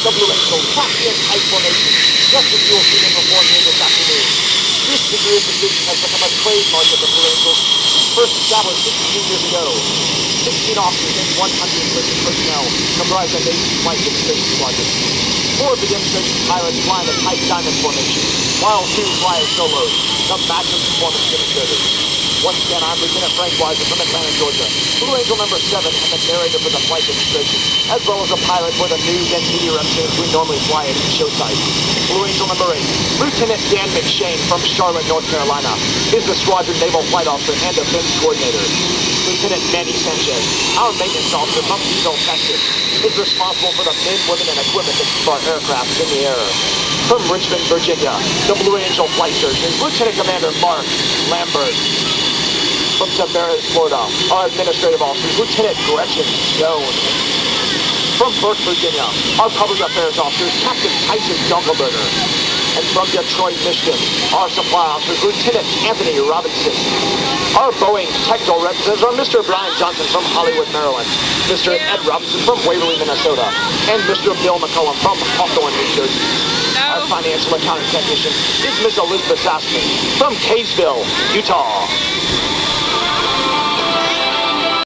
the Blue Angels, crafty and tight formation, just as you will see them perform here this afternoon. This degree of precision has become a trademark of the Blue Angels, first established 16 years ago. 16 officers and 150 personnel comprise a Navy flight demonstration squadron. 4 demonstration pilots fly in a tight diamond formation, while 2 fly as solos, the maximum performance demonstrators. Once again, I'm Lieutenant Frank Weiser from Atlanta, Georgia, Blue Angel number 7 and the narrator for the flight demonstration, as well as a pilot for the news and media representatives we normally fly at each show site. Blue Angel number 8, Lieutenant Dan McShane from Charlotte, North Carolina, is the squadron naval flight officer and defense coordinator. Lieutenant Manny Sanchez, our maintenance officer from Diesel, Texas, is responsible for the men, women, and equipment that keep our aircraft in the air. From Richmond, Virginia, the Blue Angel flight surgeon is Lieutenant Commander Mark Lambert. From Tavares, Florida, our administrative officer is Lieutenant Gretchen Stone. From Burke, Virginia, our public affairs officer is Captain Tyson Dunkelberger. And from Detroit, Michigan, our supply officer is Lieutenant Anthony Robinson. Our Boeing technical representatives are Mr. Brian Johnson from Hollywood, Maryland, Mr. Ed Robinson from Waverly, Minnesota, and Mr. Bill McCullum from Hawthorne, New Jersey. Our financial accounting technician is Ms. Elizabeth Sassman from Kaysville, Utah.